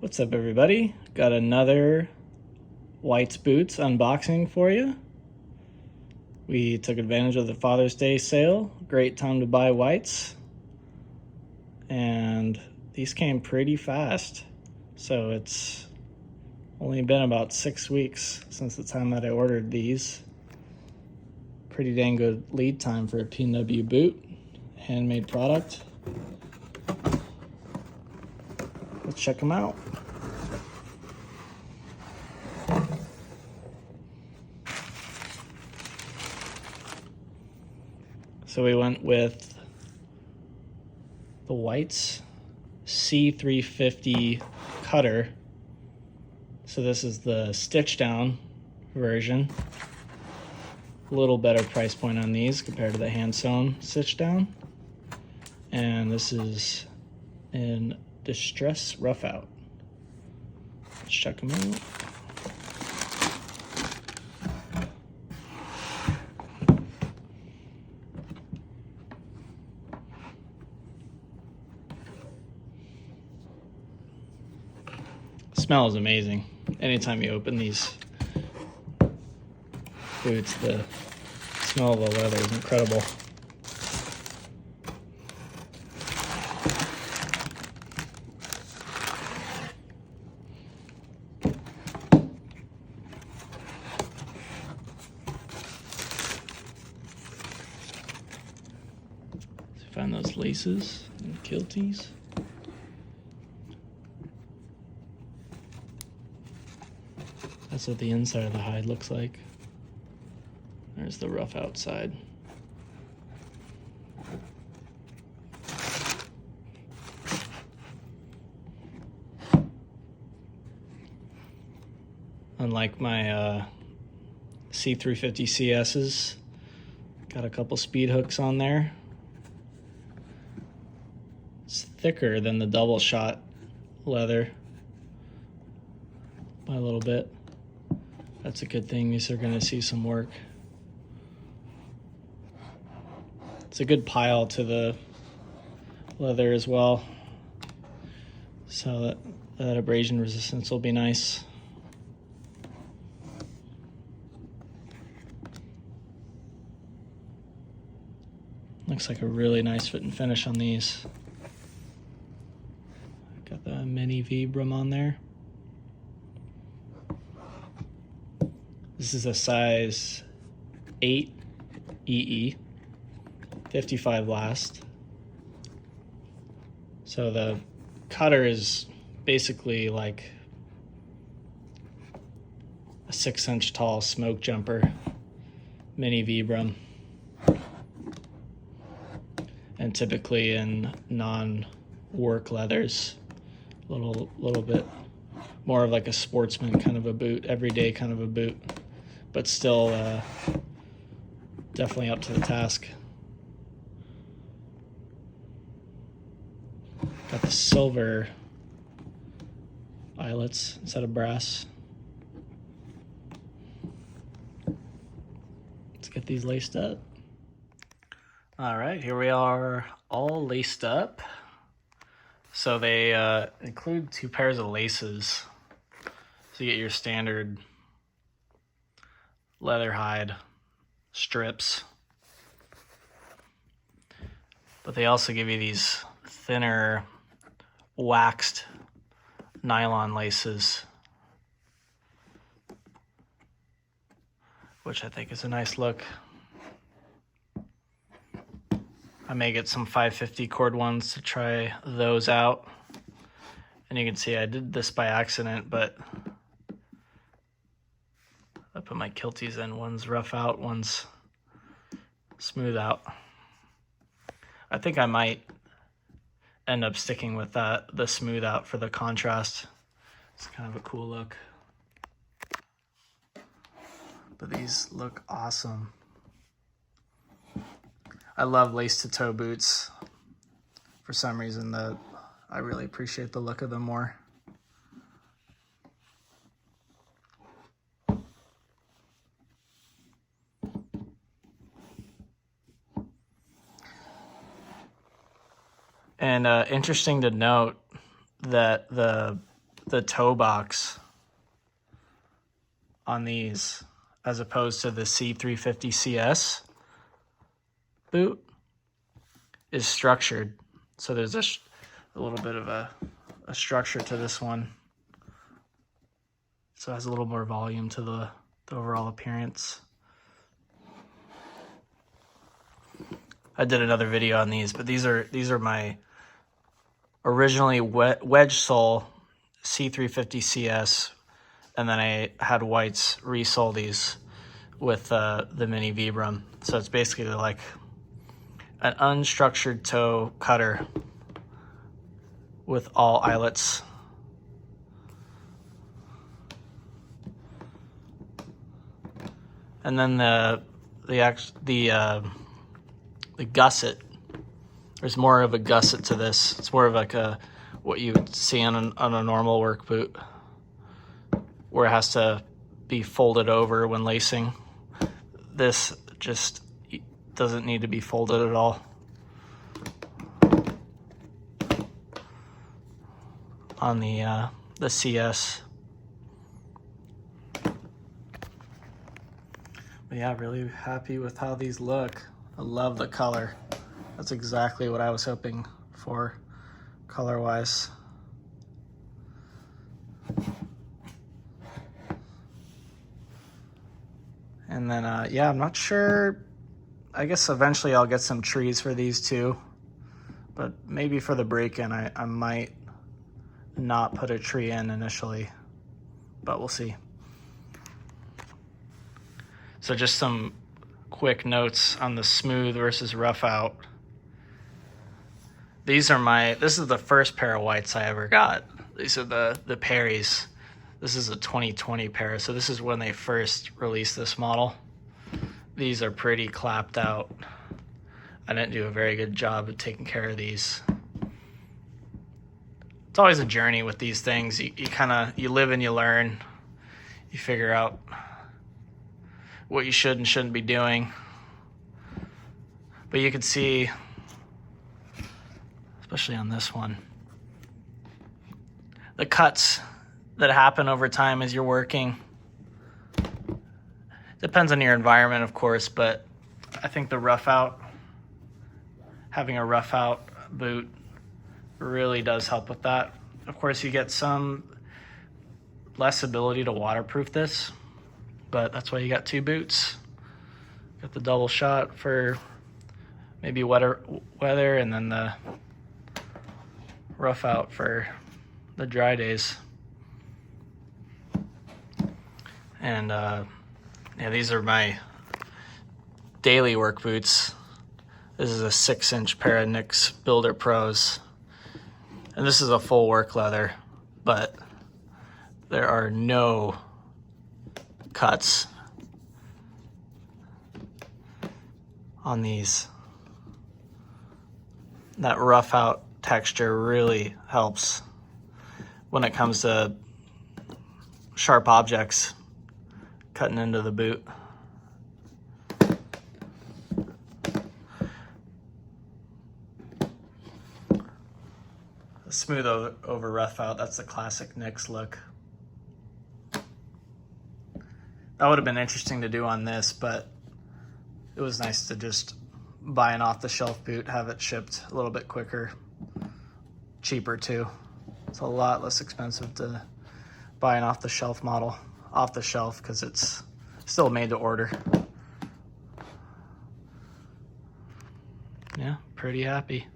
What's up, everybody? Got another Whites Boots unboxing for you. We took advantage of the Father's Day sale. Great time to buy whites. And these came pretty fast. So it's only been about 6 weeks since the time that I ordered these. Pretty dang good lead time for a P&W boot. Handmade product. Let's check them out. So we went with the Whites C350 cutter. So this is the stitch down version. A little better price point on these compared to the hand sewn stitch down. And this is in Distress Rough Out. Let's check them out. Smells amazing. Anytime you open these boots, the smell of the leather is incredible. So find those laces and kilties. That's what the inside of the hide looks like. There's the rough outside. Unlike my C350 CS's, got a couple speed hooks on there. It's thicker than the double shot leather by a little bit. That's a good thing. These are going to see some work. It's a good pile to the leather as well, so that abrasion resistance will be nice. Looks like a really nice fit and finish on these. Got the mini Vibram on there. This is a size 8 EE, 55 last. So the cutter is basically like a 6-inch tall smoke jumper, mini Vibram. And typically in non-work leathers, a little bit more of like a sportsman kind of a boot, everyday kind of a boot, but still definitely up to the task. Got the silver eyelets instead of brass. Let's get these laced up. All right, here we are, all laced up. So they include 2 pairs of laces. So you get your standard leather hide strips. But they also give you these thinner waxed nylon laces, which I think is a nice look. I may get some 550 cord ones to try those out. And you can see I did this by accident, but I put my kilties in. One's rough out, one's smooth out. I think I might end up sticking with the smooth out for the contrast. It's kind of a cool look. But these look awesome. I love lace-to-toe boots. For some reason, I really appreciate the look of them more. And interesting to note that the the toe box on these as opposed to the C350 CS boot is structured. So there's a little bit of a structure to this one. So it has a little more volume to the overall appearance. I did another video on these, but these are my originally wedge sole C350 CS, and then I had Whites resole these with the mini Vibram. So it's basically like an unstructured toe cutter with all eyelets. And then the gusset, there's more of a gusset to this. It's more of like what you would see on a normal work boot, where it has to be folded over when lacing. This just doesn't need to be folded at all. On the CS. But yeah, really happy with how these look. I love the color. That's exactly what I was hoping for color-wise. And then, yeah, I'm not sure. I guess eventually I'll get some trees for these too. But maybe for the break-in, I might not put a tree in initially. But we'll see. So just some quick notes on the smooth versus rough out. This is the first pair of Whites I ever got. These are the Perrys. This is a 2020 pair, so this is when they first released this model. These are pretty clapped out. I didn't do a very good job of taking care of these. It's always a journey with these things. You live and you learn. You figure out what you should and shouldn't be doing. But you can see, especially on this one, the cuts that happen over time as you're working. Depends on your environment, of course, but I think having a rough out boot really does help with that. Of course, you get some less ability to waterproof this, but that's why you got two boots. Got the double shot for maybe weather, and then the rough out for the dry days. And yeah, these are my daily work boots. This is a 6-inch pair of Nick's Builder Pros. And this is a full work leather, but there are no cuts on these. That rough out texture really helps when it comes to sharp objects cutting into the boot. Smooth over rough out, that's the classic Nick's look. That would have been interesting to do on this, but it was nice to just buy an off-the-shelf boot, have it shipped a little bit quicker, cheaper too. It's a lot less expensive to buy an off-the-shelf model, off-the-shelf, because it's still made to order. Yeah, pretty happy.